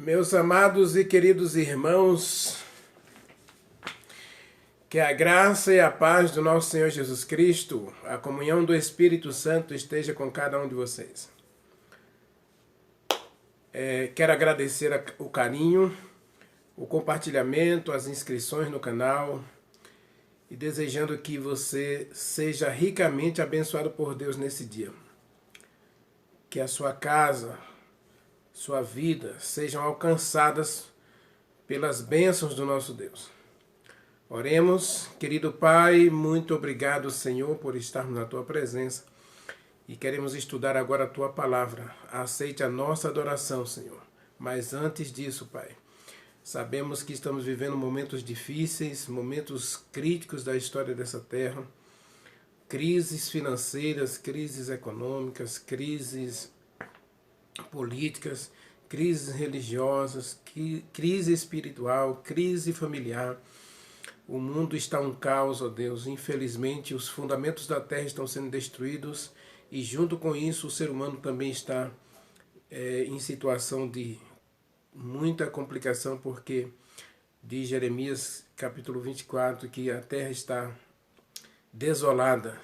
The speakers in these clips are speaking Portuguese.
Meus amados e queridos irmãos, que a graça e a paz do nosso Senhor Jesus Cristo, a comunhão do Espírito Santo esteja com cada um de vocês. Quero agradecer o carinho, o compartilhamento, as inscrições no canal e desejando que você seja ricamente abençoado por Deus nesse dia. Que a sua casa, sua vida sejam alcançadas pelas bênçãos do nosso Deus. Oremos, querido Pai, muito obrigado, Senhor, por estarmos na Tua presença e queremos estudar agora a Tua palavra. Aceite a nossa adoração, Senhor. Mas antes disso, Pai, sabemos que estamos vivendo momentos difíceis, momentos críticos da história dessa terra, crises financeiras, crises econômicas, crises políticas, crises religiosas, crise espiritual, crise familiar. O mundo está um caos, ó Deus. Infelizmente, os fundamentos da terra estão sendo destruídos e, junto com isso, o ser humano também está em situação de muita complicação, porque diz Jeremias, capítulo 24, que a terra está desolada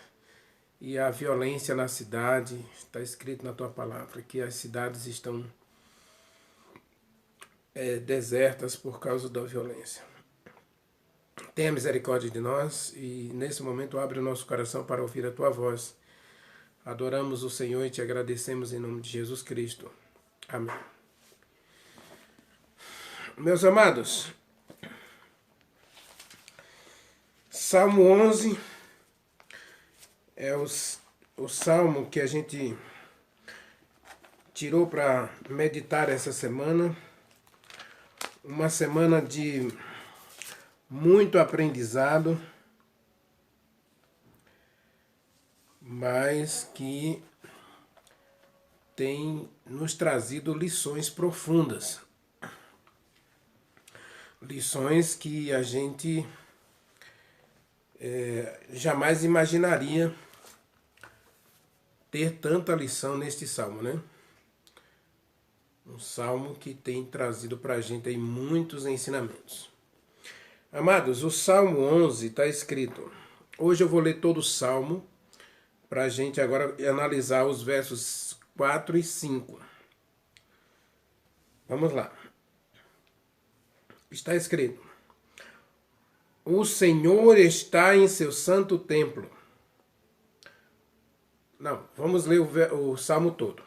e a violência na cidade, está escrito na Tua palavra, que as cidades estão desertas por causa da violência. Tenha misericórdia de nós e nesse momento abre o nosso coração para ouvir a Tua voz. Adoramos o Senhor e Te agradecemos em nome de Jesus Cristo. Amém. Meus amados, Salmo 11 é o salmo que a gente tirou para meditar essa semana. Uma semana de muito aprendizado, mas que tem nos trazido lições profundas. Lições que a gente jamais imaginaria ter tanta lição neste salmo, né? Um salmo que tem trazido para a gente aí muitos ensinamentos. Amados, o Salmo 11 está escrito. Hoje eu vou ler todo o salmo para a gente agora analisar os versos 4 e 5. Vamos lá. Está escrito: O Senhor está em seu santo templo. Não, vamos ler o salmo todo.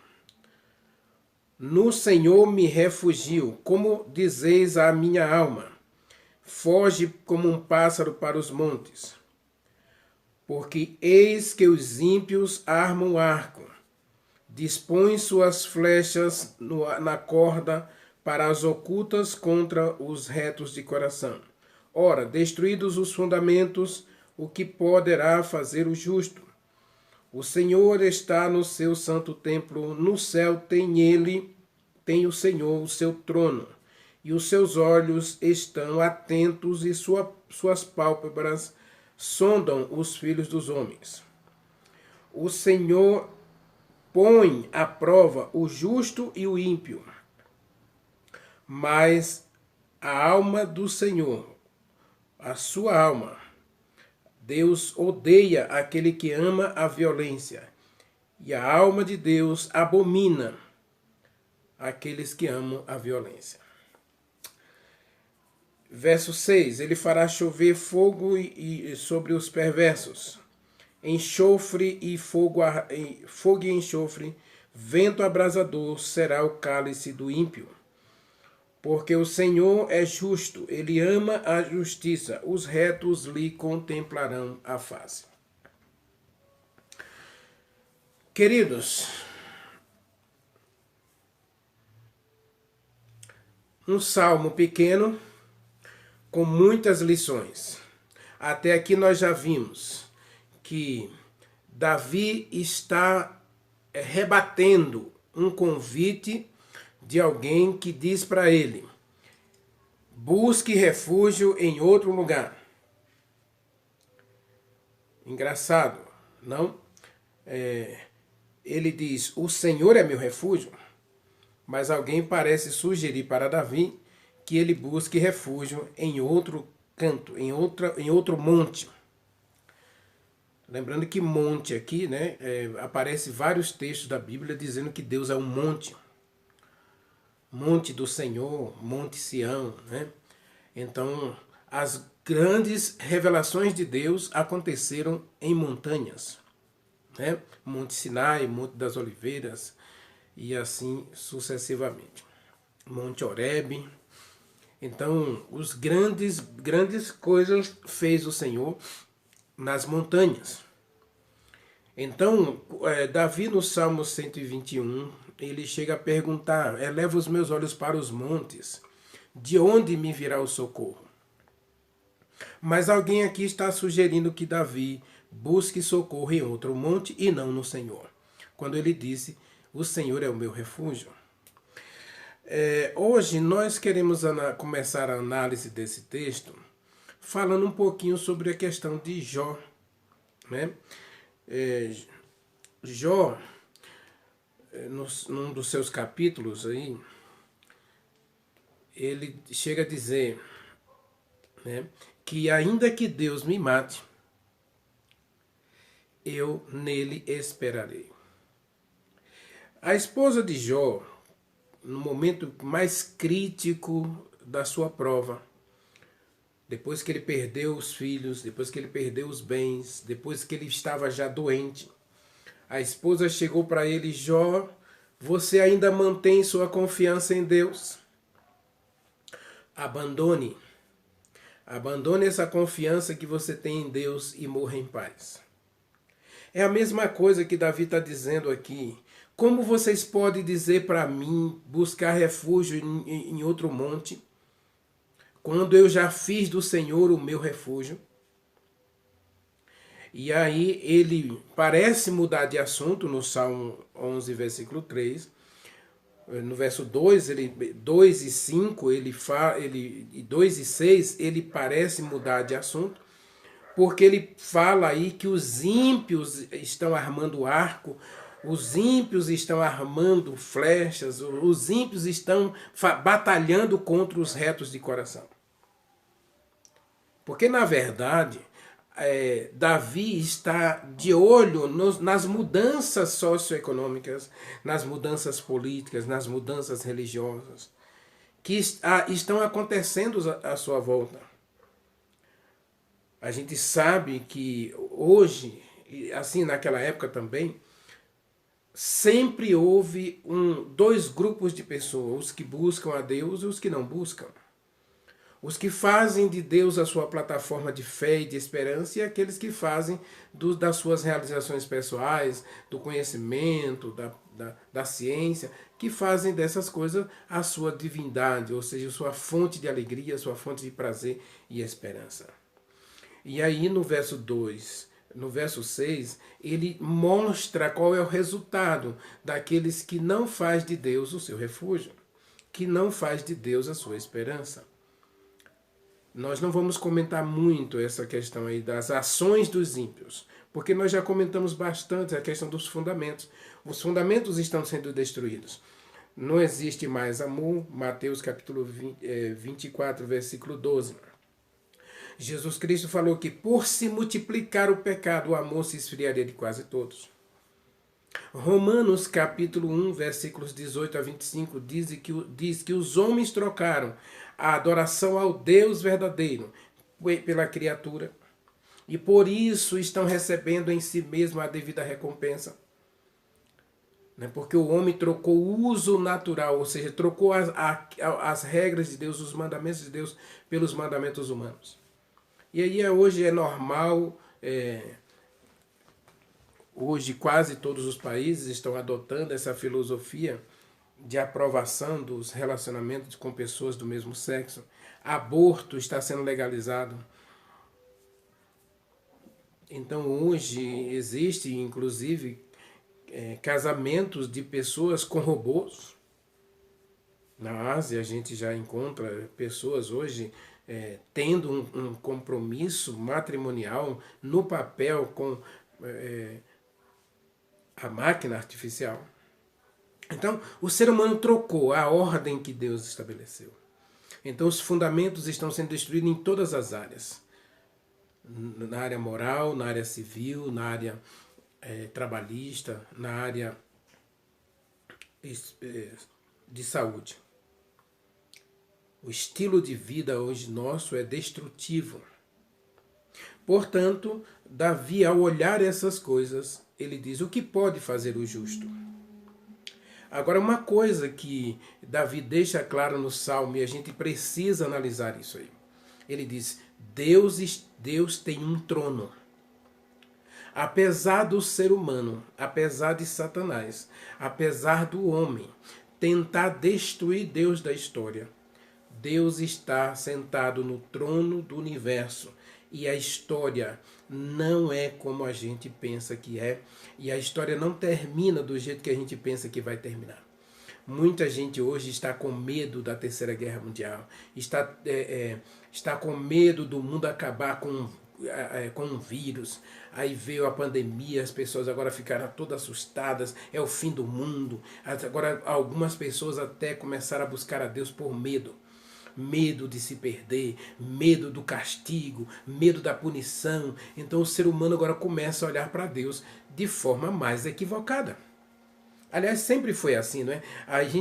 No Senhor me refugio, como dizeis à minha alma. Foge como um pássaro para os montes. Porque eis que os ímpios armam arco, dispõem suas flechas na corda para as ocultas contra os retos de coração. Ora, destruídos os fundamentos, o que poderá fazer o justo? O Senhor está no seu santo templo, no céu tem o Senhor o seu trono, e os seus olhos estão atentos e suas pálpebras sondam os filhos dos homens. O Senhor põe à prova o justo e o ímpio, mas a alma do Senhor, a sua alma, Deus odeia aquele que ama a violência, e a alma de Deus abomina aqueles que amam a violência. Verso 6, ele fará chover fogo sobre os perversos, enxofre e fogo e enxofre, vento abrasador será o cálice do ímpio. Porque o Senhor é justo, ele ama a justiça, os retos lhe contemplarão a face. Queridos, um salmo pequeno com muitas lições. Até aqui nós já vimos que Davi está rebatendo um convite de alguém que diz para ele: busque refúgio em outro lugar. Engraçado, não? Ele diz: o Senhor é meu refúgio. Mas alguém parece sugerir para Davi que ele busque refúgio em outro canto, em outro monte. Lembrando que monte aqui, né, aparece vários textos da Bíblia dizendo que Deus é um monte. Monte do Senhor, Monte Sião, né? Então, as grandes revelações de Deus aconteceram em montanhas, né? Monte Sinai, Monte das Oliveiras e assim sucessivamente. Monte Horebe. Então, os grandes coisas fez o Senhor nas montanhas. Então, Davi no Salmo 121, ele chega a perguntar: eleva os meus olhos para os montes, de onde me virá o socorro? Mas alguém aqui está sugerindo que Davi busque socorro em outro monte e não no Senhor, quando ele disse: o Senhor é o meu refúgio. Hoje nós queremos começar a análise desse texto falando um pouquinho sobre a questão de Jó, né? Jó, num dos seus capítulos aí, ele chega a dizer, né, que ainda que Deus me mate, eu nele esperarei. A esposa de Jó, no momento mais crítico da sua prova, depois que ele perdeu os filhos, depois que ele perdeu os bens, depois que ele estava já doente, a esposa chegou para ele: Jó, você ainda mantém sua confiança em Deus? Abandone essa confiança que você tem em Deus e morra em paz. É a mesma coisa que Davi está dizendo aqui. Como vocês podem dizer para mim buscar refúgio em outro monte, quando eu já fiz do Senhor o meu refúgio? E aí ele parece mudar de assunto no Salmo 11, versículo 3. No verso 2, 2 e 5, e 2 e 6, ele parece mudar de assunto, porque ele fala aí que os ímpios estão armando arco, os ímpios estão armando flechas, os ímpios estão batalhando contra os retos de coração. Porque, na verdade, Davi está de olho nas mudanças socioeconômicas, nas mudanças políticas, nas mudanças religiosas, que estão acontecendo à sua volta. A gente sabe que hoje, assim naquela época também, sempre houve dois grupos de pessoas, os que buscam a Deus e os que não buscam. Os que fazem de Deus a sua plataforma de fé e de esperança, e aqueles que fazem das suas realizações pessoais, do conhecimento, da ciência, que fazem dessas coisas a sua divindade, ou seja, a sua fonte de alegria, a sua fonte de prazer e esperança. E aí no verso 2, no verso 6, ele mostra qual é o resultado daqueles que não faz de Deus o seu refúgio, que não faz de Deus a sua esperança. Nós não vamos comentar muito essa questão aí das ações dos ímpios, porque nós já comentamos bastante a questão dos fundamentos. Os fundamentos estão sendo destruídos. Não existe mais amor, Mateus capítulo 24, versículo 12. Jesus Cristo falou que por se multiplicar o pecado, o amor se esfriaria de quase todos. Romanos capítulo 1, versículos 18 a 25, diz que os homens trocaram a adoração ao Deus verdadeiro pela criatura, e por isso estão recebendo em si mesmo a devida recompensa. Porque o homem trocou o uso natural, ou seja, trocou as regras de Deus, os mandamentos de Deus, pelos mandamentos humanos. E aí hoje é normal, hoje quase todos os países estão adotando essa filosofia de aprovação dos relacionamentos com pessoas do mesmo sexo. Aborto está sendo legalizado. Então hoje existe, inclusive, casamentos de pessoas com robôs. Na Ásia a gente já encontra pessoas hoje tendo um compromisso matrimonial no papel com a máquina artificial. Então, o ser humano trocou a ordem que Deus estabeleceu. Então, os fundamentos estão sendo destruídos em todas as áreas. Na área moral, na área civil, na área trabalhista, na área de saúde. O estilo de vida hoje nosso é destrutivo. Portanto, Davi, ao olhar essas coisas, ele diz: o que pode fazer o justo? Agora, uma coisa que Davi deixa claro no Salmo, e a gente precisa analisar isso aí. Ele diz: Deus tem um trono. Apesar do ser humano, apesar de Satanás, apesar do homem tentar destruir Deus da história, Deus está sentado no trono do universo. E a história não é como a gente pensa que é. E a história não termina do jeito que a gente pensa que vai terminar. Muita gente hoje está com medo da Terceira Guerra Mundial. Está com medo do mundo acabar com um vírus. Aí veio a pandemia, as pessoas agora ficaram todas assustadas. É o fim do mundo. Agora algumas pessoas até começaram a buscar a Deus por medo. Medo de se perder, medo do castigo, medo da punição. Então o ser humano agora começa a olhar para Deus de forma mais equivocada. Aliás, sempre foi assim, não é?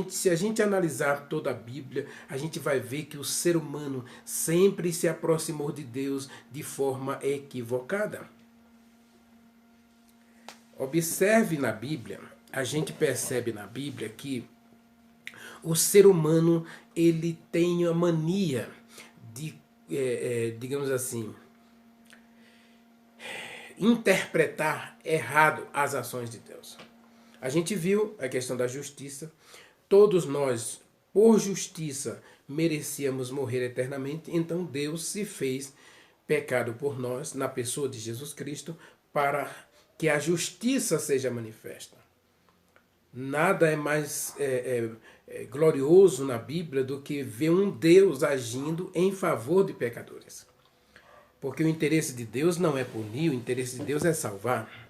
Se a gente analisar toda a Bíblia, a gente vai ver que o ser humano sempre se aproximou de Deus de forma equivocada. Observe na Bíblia, a gente percebe na Bíblia que o ser humano, ele tem a mania de, digamos assim, interpretar errado as ações de Deus. A gente viu a questão da justiça. Todos nós, por justiça, merecíamos morrer eternamente. Então Deus se fez pecado por nós, na pessoa de Jesus Cristo, para que a justiça seja manifesta. Nada é mais glorioso na Bíblia do que ver um Deus agindo em favor de pecadores. Porque o interesse de Deus não é punir, o interesse de Deus é salvar.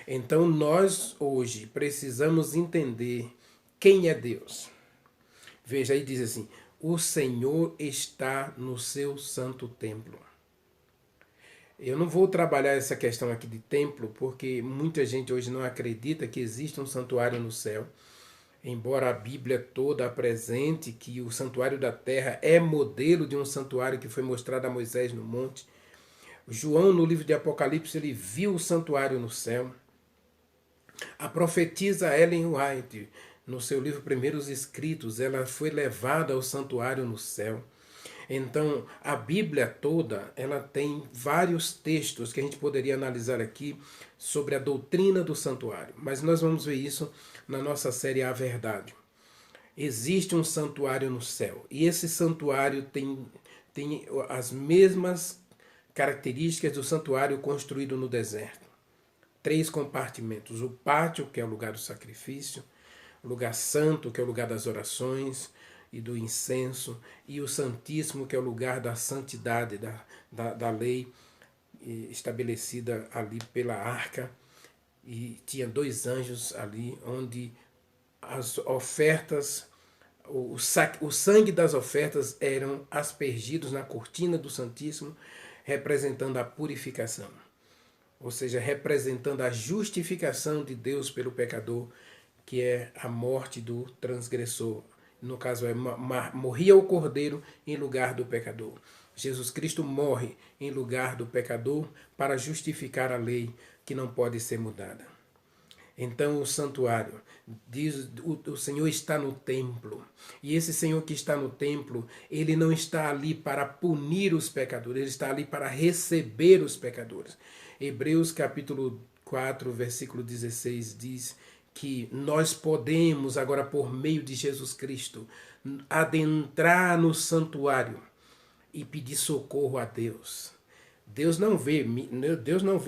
Então nós hoje precisamos entender quem é Deus. Veja, aí diz assim: o Senhor está no seu santo templo. Eu não vou trabalhar essa questão aqui de templo, porque muita gente hoje não acredita que existe um santuário no céu. Embora a Bíblia toda apresente que o santuário da terra é modelo de um santuário que foi mostrado a Moisés no monte. João, no livro de Apocalipse, ele viu o santuário no céu. A profetisa Ellen White, no seu livro Primeiros Escritos, ela foi levada ao santuário no céu. Então, a Bíblia toda, ela tem vários textos que a gente poderia analisar aqui sobre a doutrina do santuário. Mas nós vamos ver isso na nossa série A Verdade. Existe um santuário no céu. E esse santuário tem as mesmas características do santuário construído no deserto. 3 compartimentos. O pátio, que é o lugar do sacrifício. O lugar santo, que é o lugar das orações e do incenso, e o Santíssimo, que é o lugar da santidade, da lei estabelecida ali pela arca. E tinha 2 anjos ali, onde as ofertas, o sangue das ofertas eram aspergidos na cortina do Santíssimo, representando a purificação. Ou seja, representando a justificação de Deus pelo pecador, que é a morte do transgressor. No caso, morria o cordeiro em lugar do pecador. Jesus Cristo morre em lugar do pecador para justificar a lei que não pode ser mudada. Então o santuário, diz, o Senhor está no templo. E esse Senhor que está no templo, ele não está ali para punir os pecadores, ele está ali para receber os pecadores. Hebreus capítulo 4, versículo 16 diz que nós podemos agora, por meio de Jesus Cristo, adentrar no santuário e pedir socorro a Deus. Deus não vê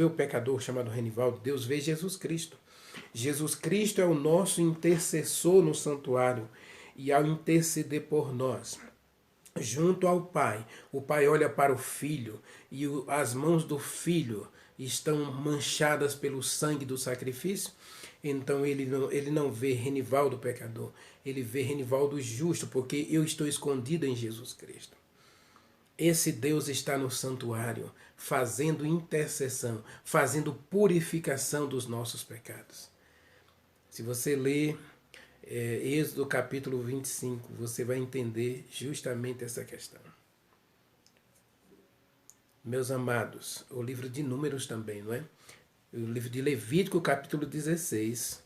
o pecador chamado Renivaldo, Deus vê Jesus Cristo. Jesus Cristo é o nosso intercessor no santuário, e ao interceder por nós, junto ao Pai, o Pai olha para o Filho, e as mãos do Filho estão manchadas pelo sangue do sacrifício. Então ele não vê Renivaldo pecador, ele vê Renivaldo justo, porque eu estou escondido em Jesus Cristo. Esse Deus está no santuário, fazendo intercessão, fazendo purificação dos nossos pecados. Se você ler Êxodo capítulo 25, você vai entender justamente essa questão. Meus amados, o livro de Números também, não é? O livro de Levítico capítulo 16,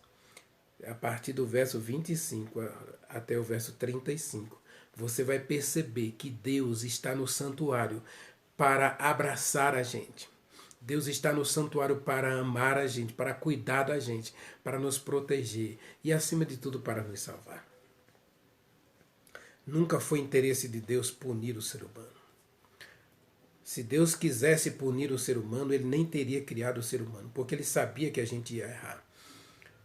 a partir do verso 25 até o verso 35, você vai perceber que Deus está no santuário para abraçar a gente. Deus está no santuário para amar a gente, para cuidar da gente, para nos proteger e, acima de tudo, para nos salvar. Nunca foi interesse de Deus punir o ser humano. Se Deus quisesse punir o ser humano, ele nem teria criado o ser humano, porque ele sabia que a gente ia errar.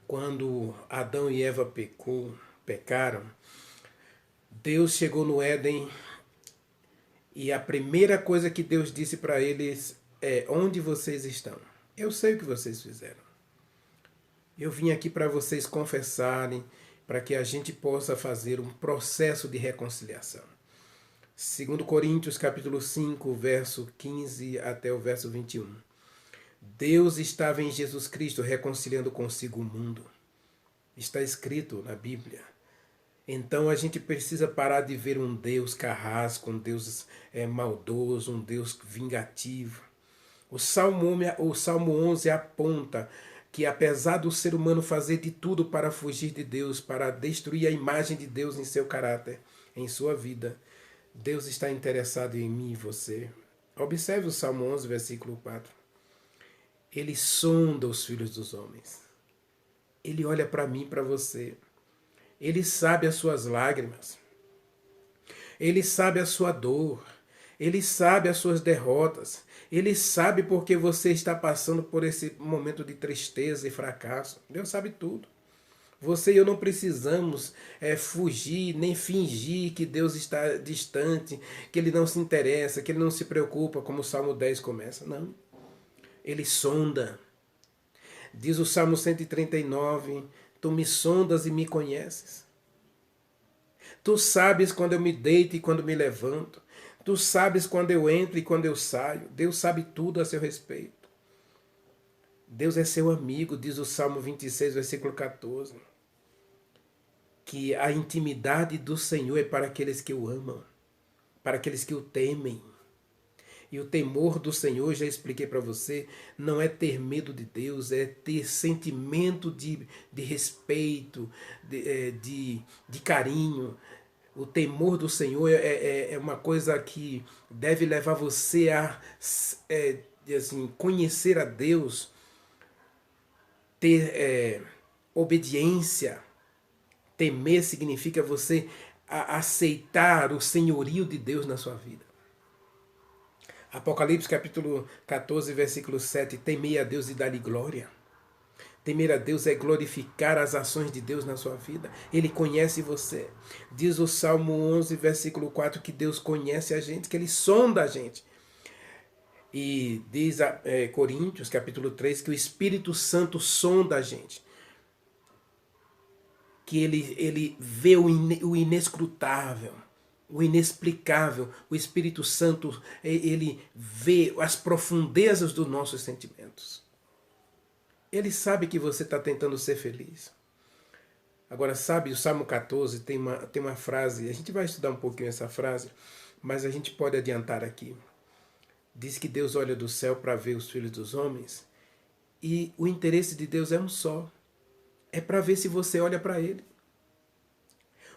Quando Adão e Eva pecaram, Deus chegou no Éden e a primeira coisa que Deus disse para eles é: onde vocês estão? Eu sei o que vocês fizeram. Eu vim aqui para vocês confessarem, para que a gente possa fazer um processo de reconciliação. 2 Coríntios capítulo 5, verso 15 até o verso 21. Deus estava em Jesus Cristo reconciliando consigo o mundo. Está escrito na Bíblia. Então a gente precisa parar de ver um Deus carrasco, um Deus maldoso, um Deus vingativo. O Salmo 11 aponta que apesar do ser humano fazer de tudo para fugir de Deus, para destruir a imagem de Deus em seu caráter, em sua vida, Deus está interessado em mim e você. Observe o Salmo 11, versículo 4. Ele sonda os filhos dos homens. Ele olha para mim e para você. Ele sabe as suas lágrimas. Ele sabe a sua dor. Ele sabe as suas derrotas. Ele sabe porque você está passando por esse momento de tristeza e fracasso. Deus sabe tudo. Você e eu não precisamos fugir, nem fingir que Deus está distante, que Ele não se interessa, que Ele não se preocupa, como o Salmo 10 começa. Não. Ele sonda. Diz o Salmo 139, tu me sondas e me conheces. Tu sabes quando eu me deito e quando me levanto. Tu sabes quando eu entro e quando eu saio. Deus sabe tudo a seu respeito. Deus é seu amigo, diz o Salmo 26, versículo 14. Que a intimidade do Senhor é para aqueles que o amam, para aqueles que o temem. E o temor do Senhor, já expliquei para você, não é ter medo de Deus, é ter sentimento de respeito, de carinho. O temor do Senhor é uma coisa que deve levar você a assim, conhecer a Deus, ter obediência. Temer significa você aceitar o senhorio de Deus na sua vida. Apocalipse capítulo 14, versículo 7. Temei a Deus e dá-lhe glória. Temer a Deus é glorificar as ações de Deus na sua vida. Ele conhece você. Diz o Salmo 11, versículo 4, que Deus conhece a gente, que Ele sonda a gente. E diz Coríntios capítulo 3 que o Espírito Santo sonda a gente. Que ele vê o inescrutável, o inexplicável. O Espírito Santo, ele vê as profundezas dos nossos sentimentos. Ele sabe que você está tentando ser feliz. Agora, sabe, o Salmo 14 tem uma frase, a gente vai estudar um pouquinho essa frase, mas a gente pode adiantar aqui. Diz que Deus olha do céu para ver os filhos dos homens, e o interesse de Deus é um só. É para ver se você olha para Ele.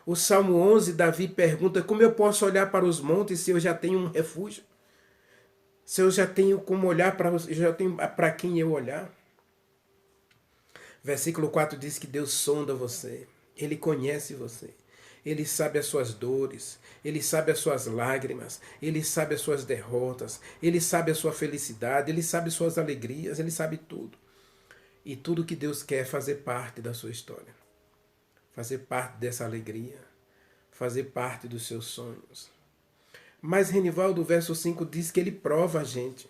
O Salmo 11, Davi pergunta: como eu posso olhar para os montes se eu já tenho um refúgio? Se eu já tenho como olhar para eu já tenho para quem eu olhar? Versículo 4 diz que Deus sonda você. Ele conhece você. Ele sabe as suas dores. Ele sabe as suas lágrimas. Ele sabe as suas derrotas. Ele sabe a sua felicidade. Ele sabe as suas alegrias. Ele sabe tudo. E tudo que Deus quer é fazer parte da sua história. Fazer parte dessa alegria. Fazer parte dos seus sonhos. Mas Renivaldo, verso 5, diz que Ele prova a gente.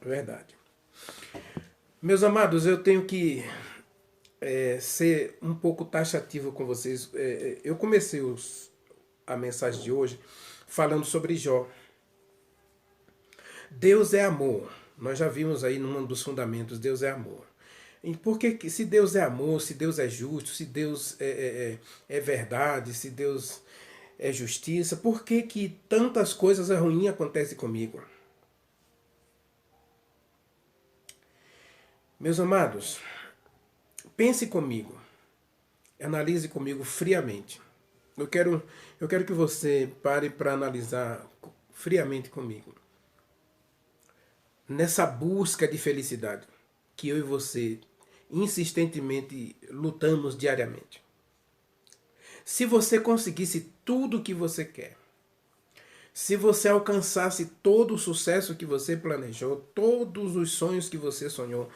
Verdade. Meus amados, eu tenho que ser um pouco taxativo com vocês. Eu comecei a mensagem de hoje falando sobre Jó. Deus é amor. Nós já vimos aí num dos fundamentos, Deus é amor. E por que, se Deus é amor, se Deus é justo, se Deus é verdade, se Deus é justiça, por que que tantas coisas ruins acontecem comigo? Meus amados, pense comigo, analise comigo friamente. Eu quero que você pare para analisar friamente comigo. Nessa busca de felicidade que eu e você insistentemente lutamos diariamente. Se você conseguisse tudo o que você quer, se você alcançasse todo o sucesso que você planejou, todos os sonhos que você sonhou,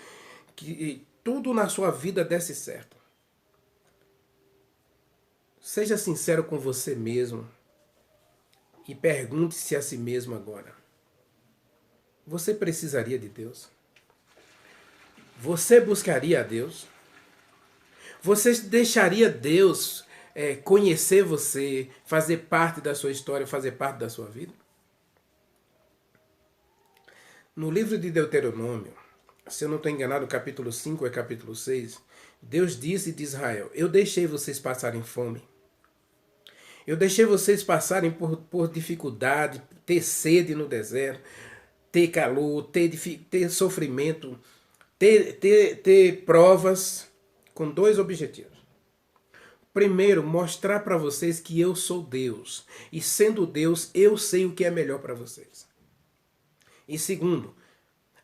que tudo na sua vida desse certo, seja sincero com você mesmo e pergunte-se a si mesmo agora: você precisaria de Deus? Você buscaria a Deus? Você deixaria Deus conhecer você, fazer parte da sua história, fazer parte da sua vida? No livro de Deuteronômio, se eu não estou enganado, capítulo 5 capítulo 6, Deus disse de Israel: eu deixei vocês passarem fome. Eu deixei vocês passarem por dificuldade, ter sede no deserto, ter calor, ter sofrimento, ter provas, com dois objetivos. Primeiro, mostrar para vocês que eu sou Deus. E sendo Deus, eu sei o que é melhor para vocês. E segundo,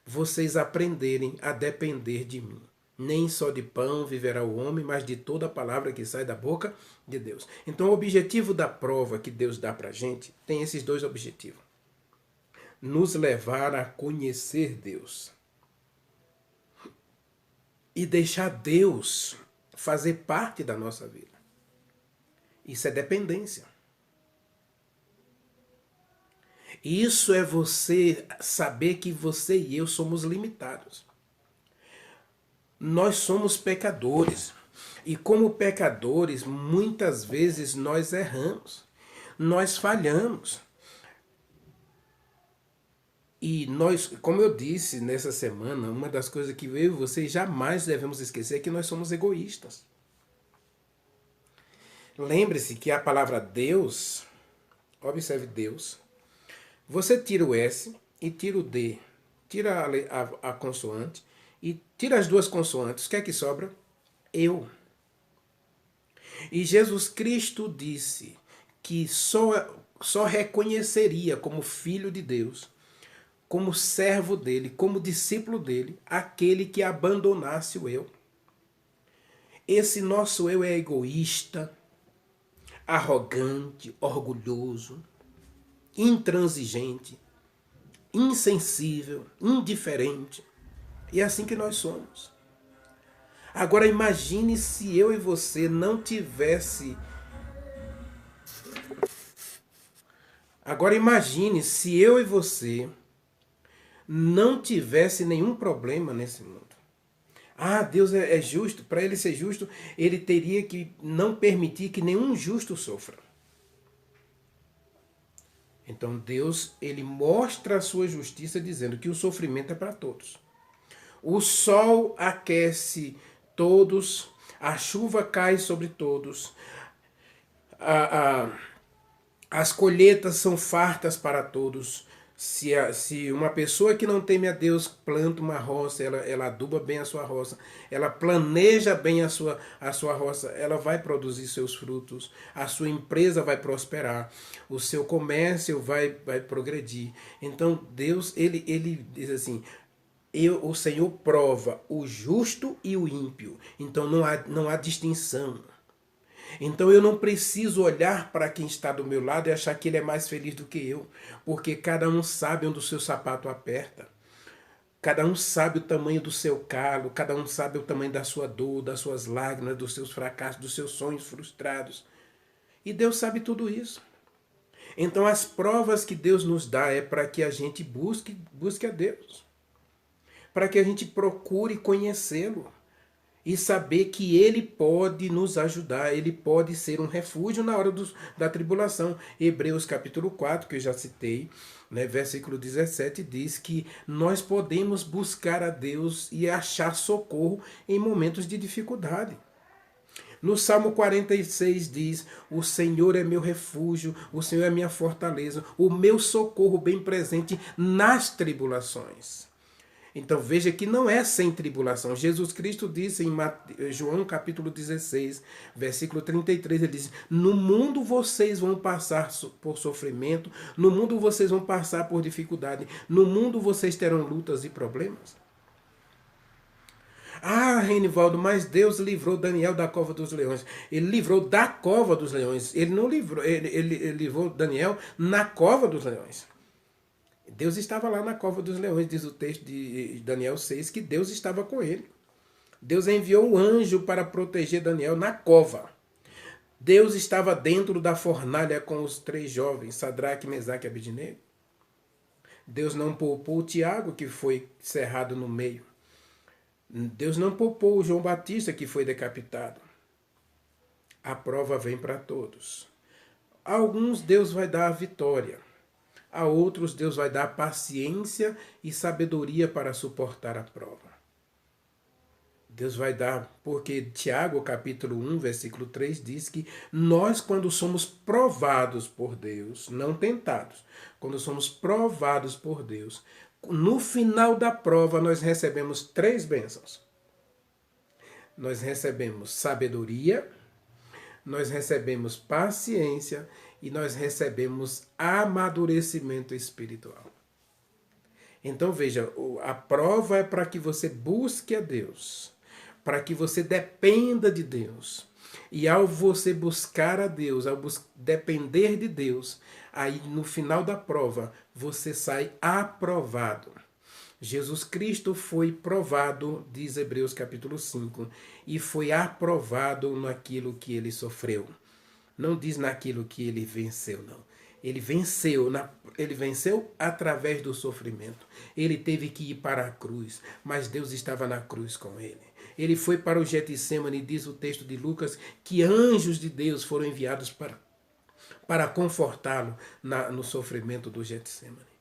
vocês aprenderem a depender de mim. Nem só de pão viverá o homem, mas de toda a palavra que sai da boca de Deus. Então o objetivo da prova que Deus dá para a gente tem esses dois objetivos. Nos levar a conhecer Deus. E deixar Deus fazer parte da nossa vida. Isso é dependência. Isso é você saber que você e eu somos limitados. Nós somos pecadores. E como pecadores, muitas vezes nós erramos. Nós falhamos. E nós, como eu disse nessa semana, uma das coisas que eu e você jamais devemos esquecer é que nós somos egoístas. Lembre-se que a palavra Deus, observe Deus, você tira o S e tira o D, tira a consoante e tira as duas consoantes, o que é que sobra? Eu. E Jesus Cristo disse que só reconheceria como filho de Deus, como servo dele, como discípulo dele, aquele que abandonasse o eu. Esse nosso eu é egoísta, arrogante, orgulhoso, intransigente, insensível, indiferente. E é assim que nós somos. Agora imagine se eu e você não tivesse... Agora imagine se eu e você não tivesse nenhum problema nesse mundo. Ah, Deus é justo. Para ele ser justo, ele teria que não permitir que nenhum justo sofra. Então Deus, ele mostra a sua justiça dizendo que o sofrimento é para todos. O sol aquece todos, a chuva cai sobre todos, as colheitas são fartas para todos. Se uma pessoa que não teme a Deus planta uma roça, ela aduba bem a sua roça, ela planeja bem a sua roça, ela vai produzir seus frutos, a sua empresa vai prosperar, o seu comércio vai progredir. Então Deus, ele diz assim: o Senhor prova o justo e o ímpio. Então não há distinção. Então eu não preciso olhar para quem está do meu lado e achar que ele é mais feliz do que eu, porque cada um sabe onde o seu sapato aperta. Cada um sabe o tamanho do seu calo, cada um sabe o tamanho da sua dor, das suas lágrimas, dos seus fracassos, dos seus sonhos frustrados. E Deus sabe tudo isso. Então as provas que Deus nos dá é para que a gente busque a Deus. Para que a gente procure conhecê-lo. e saber que Ele pode nos ajudar, Ele pode ser um refúgio na hora da tribulação. Hebreus capítulo 4, que eu já citei, né, versículo 17, diz que nós podemos buscar a Deus e achar socorro em momentos de dificuldade. No Salmo 46 diz: o Senhor é meu refúgio, o Senhor é minha fortaleza, o meu socorro bem presente nas tribulações. Então veja que não é sem tribulação. Jesus Cristo disse em João capítulo 16, versículo 33, ele diz: no mundo vocês vão passar por sofrimento, no mundo vocês vão passar por dificuldade, no mundo vocês terão lutas e problemas. Ah, Renivaldo, mas Deus livrou Daniel da cova dos leões. Ele livrou da cova dos leões. Ele não livrou, ele livrou Daniel na cova dos leões. Deus estava lá na cova dos leões, diz o texto de Daniel 6, que Deus estava com ele. Deus enviou um anjo para proteger Daniel na cova. Deus estava dentro da fornalha com os 3 jovens, Sadraque, Mesaque e Abednego. Deus não poupou Tiago, que foi cerrado no meio. Deus não poupou João Batista, que foi decapitado. A prova vem para todos. A alguns Deus vai dar a vitória. A outros Deus vai dar paciência e sabedoria para suportar a prova. Deus vai dar, porque Tiago capítulo 1, versículo 3 diz que nós, quando somos provados por Deus, não tentados, quando somos provados por Deus, no final da prova nós recebemos 3 bênçãos. Nós recebemos sabedoria, nós recebemos paciência e nós recebemos amadurecimento espiritual. Então veja, a prova é para que você busque a Deus, para que você dependa de Deus. E ao você buscar a Deus, ao depender de Deus, aí no final da prova você sai aprovado. Jesus Cristo foi provado, diz Hebreus capítulo 5, e foi aprovado naquilo que ele sofreu. Não diz naquilo que ele venceu, não. Ele venceu através do sofrimento. Ele teve que ir para a cruz, mas Deus estava na cruz com ele. Ele foi para o Getsêmani, diz o texto de Lucas, que anjos de Deus foram enviados para confortá-lo no sofrimento do Getsêmani.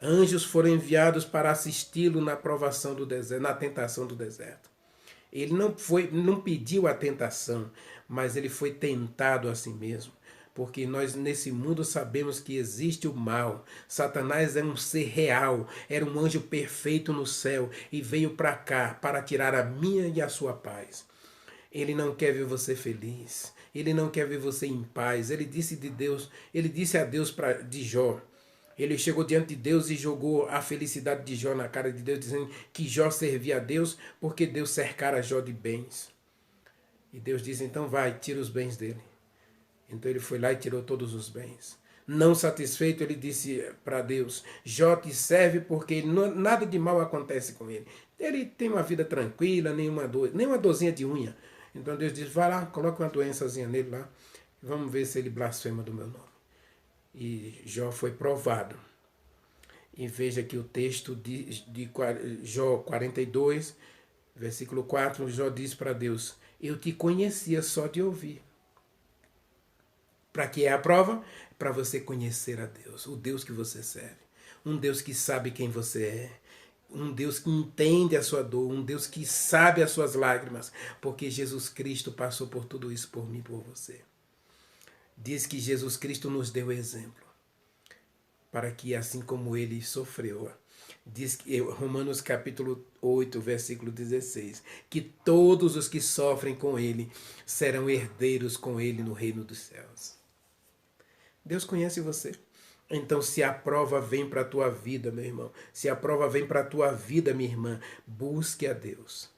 Anjos foram enviados para assisti-lo na provação do deserto, na tentação do deserto. Ele não pediu a tentação, mas ele foi tentado a si mesmo. Porque nós nesse mundo sabemos que existe o mal. Satanás é um ser real, era um anjo perfeito no céu e veio para cá para tirar a minha e a sua paz. Ele não quer ver você feliz, ele não quer ver você em paz. Ele disse a Deus de Jó. Ele chegou diante de Deus e jogou a felicidade de Jó na cara de Deus, dizendo que Jó servia a Deus porque Deus cercara Jó de bens. E Deus disse, então vai, tira os bens dele. Então ele foi lá e tirou todos os bens. Não satisfeito, ele disse para Deus, Jó te serve porque nada de mal acontece com ele. Ele tem uma vida tranquila, nenhuma dorzinha de unha. Então Deus disse, vai lá, coloca uma doençazinha nele lá, vamos ver se ele blasfema do meu nome. E Jó foi provado. E veja que o texto de Jó 42, versículo 4, Jó diz para Deus, eu te conhecia só de ouvir. Para que é a prova? Para você conhecer a Deus, o Deus que você serve. Um Deus que sabe quem você é. Um Deus que entende a sua dor, um Deus que sabe as suas lágrimas, porque Jesus Cristo passou por tudo isso por mim e por você. Diz que Jesus Cristo nos deu exemplo, para que assim como ele sofreu, diz que Romanos capítulo 8, versículo 16, que todos os que sofrem com ele serão herdeiros com ele no reino dos céus. Deus conhece você. Então, se a prova vem para a tua vida, meu irmão, se a prova vem para a tua vida, minha irmã, busque a Deus.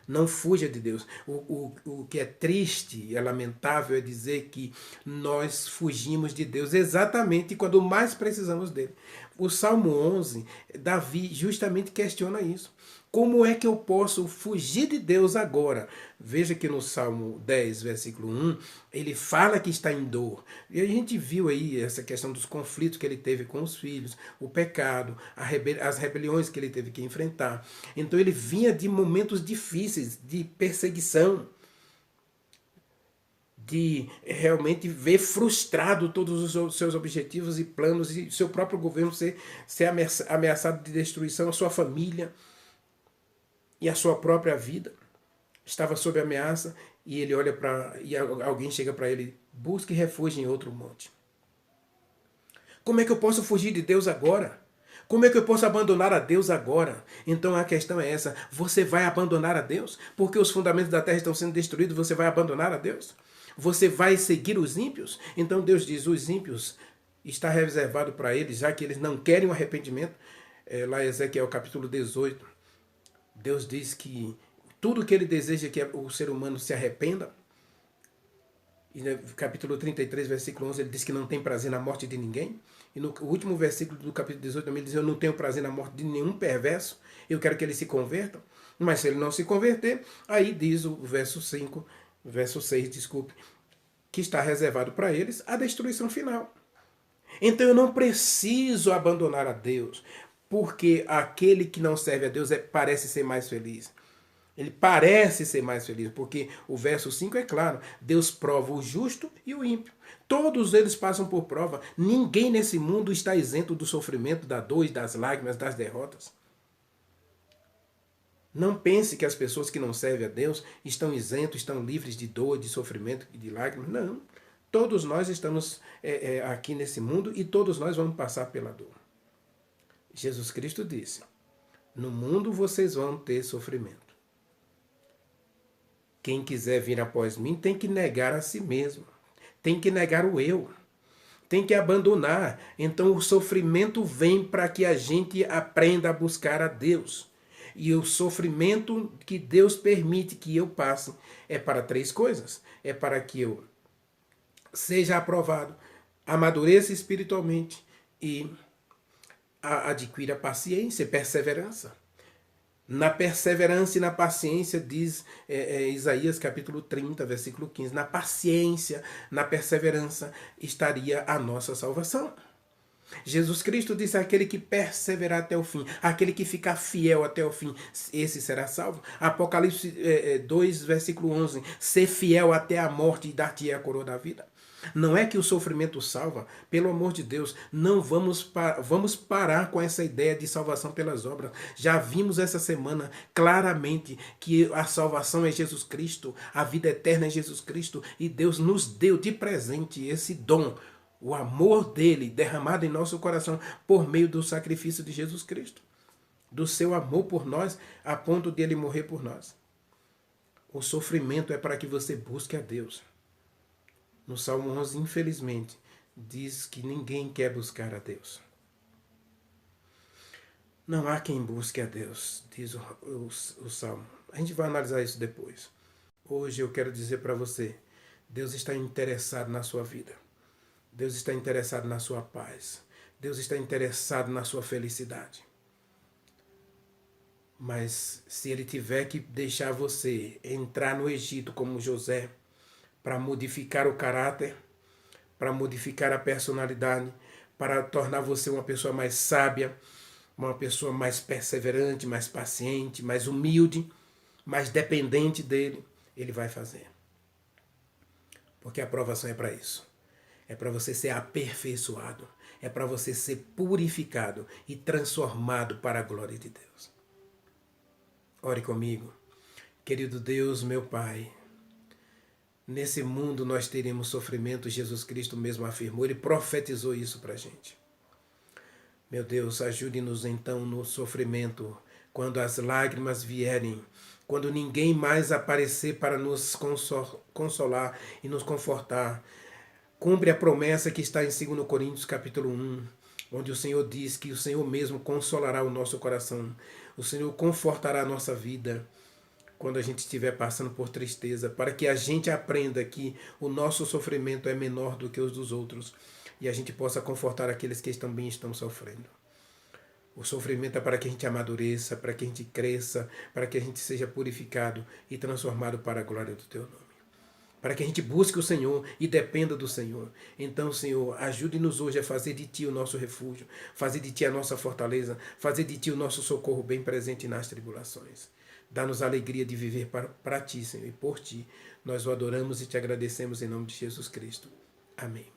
Não fuja de Deus. O que é triste e é lamentável é dizer que nós fugimos de Deus exatamente quando mais precisamos dele. O Salmo 11, Davi justamente questiona isso. Como é que eu posso fugir de Deus agora? Veja que no Salmo 10, versículo 1, ele fala que está em dor. E a gente viu aí essa questão dos conflitos que ele teve com os filhos, o pecado, as rebeliões que ele teve que enfrentar. Então ele vinha de momentos difíceis, de perseguição, de realmente ver frustrado todos os seus objetivos e planos e seu próprio governo ser ameaçado de destruição, a sua família e a sua própria vida estava sob ameaça, e ele olha para e alguém chega para ele: busque refúgio em outro monte. Como é que eu posso fugir de Deus agora? Como é que eu posso abandonar a Deus agora? Então a questão é essa: você vai abandonar a Deus? Porque os fundamentos da terra estão sendo destruídos, você vai abandonar a Deus? Você vai seguir os ímpios? Então Deus diz: os ímpios está reservado para eles, já que eles não querem o arrependimento. Lá em Ezequiel capítulo 18, Deus diz que tudo que ele deseja é que o ser humano se arrependa. E no capítulo 33, versículo 11, ele diz que não tem prazer na morte de ninguém. E no último versículo do capítulo 18 também ele diz: eu não tenho prazer na morte de nenhum perverso, eu quero que ele se converta. Mas se ele não se converter, aí diz o verso 5, verso 6, desculpe, que está reservado para eles a destruição final. Então eu não preciso abandonar a Deus, porque aquele que não serve a Deus parece ser mais feliz. Ele parece ser mais feliz, porque o verso 5 é claro: Deus prova o justo e o ímpio. Todos eles passam por prova. Ninguém nesse mundo está isento do sofrimento, da dor, das lágrimas, das derrotas. Não pense que as pessoas que não servem a Deus estão isentos, estão livres de dor, de sofrimento e de lágrimas. Não. Todos nós estamos aqui nesse mundo e todos nós vamos passar pela dor. Jesus Cristo disse: no mundo vocês vão ter sofrimento. Quem quiser vir após mim tem que negar a si mesmo. Tem que negar o eu. Tem que abandonar. Então o sofrimento vem para que a gente aprenda a buscar a Deus. E o sofrimento que Deus permite que eu passe é para 3 coisas. É para que eu seja aprovado, amadureça espiritualmente e adquira paciência e perseverança. Na perseverança e na paciência, diz Isaías capítulo 30, versículo 15, na paciência, na perseverança, estaria a nossa salvação. Jesus Cristo disse: aquele que perseverar até o fim, aquele que ficar fiel até o fim, esse será salvo. Apocalipse 2, versículo 11, ser fiel até a morte e dar-te a coroa da vida. Não é que o sofrimento salva, pelo amor de Deus, não vamos parar com essa ideia de salvação pelas obras. Já vimos essa semana claramente que a salvação é Jesus Cristo, a vida eterna é Jesus Cristo, e Deus nos deu de presente esse dom, o amor dele derramado em nosso coração por meio do sacrifício de Jesus Cristo, do seu amor por nós, a ponto de ele morrer por nós. O sofrimento é para que você busque a Deus. No Salmo 11, infelizmente, diz que ninguém quer buscar a Deus. Não há quem busque a Deus, diz o Salmo. A gente vai analisar isso depois. Hoje eu quero dizer para você: Deus está interessado na sua vida. Deus está interessado na sua paz. Deus está interessado na sua felicidade. Mas se Ele tiver que deixar você entrar no Egito como José, para modificar o caráter, para modificar a personalidade, para tornar você uma pessoa mais sábia, uma pessoa mais perseverante, mais paciente, mais humilde, mais dependente dele, ele vai fazer. Porque a aprovação é para isso. É para você ser aperfeiçoado, é para você ser purificado e transformado para a glória de Deus. Ore comigo. Querido Deus, meu Pai, nesse mundo nós teremos sofrimento, Jesus Cristo mesmo afirmou, Ele profetizou isso para a gente. Meu Deus, ajude-nos então no sofrimento, quando as lágrimas vierem, quando ninguém mais aparecer para nos consolar e nos confortar. Cumpre a promessa que está em 2 Coríntios capítulo 1, onde o Senhor diz que o Senhor mesmo consolará o nosso coração, o Senhor confortará a nossa vida, quando a gente estiver passando por tristeza, para que a gente aprenda que o nosso sofrimento é menor do que os dos outros e a gente possa confortar aqueles que também estão sofrendo. O sofrimento é para que a gente amadureça, para que a gente cresça, para que a gente seja purificado e transformado para a glória do Teu nome. Para que a gente busque o Senhor e dependa do Senhor. Então, Senhor, ajude-nos hoje a fazer de Ti o nosso refúgio, fazer de Ti a nossa fortaleza, fazer de Ti o nosso socorro bem presente nas tribulações. Dá-nos a alegria de viver para Ti, Senhor, e por Ti. Nós o adoramos e Te agradecemos em nome de Jesus Cristo. Amém.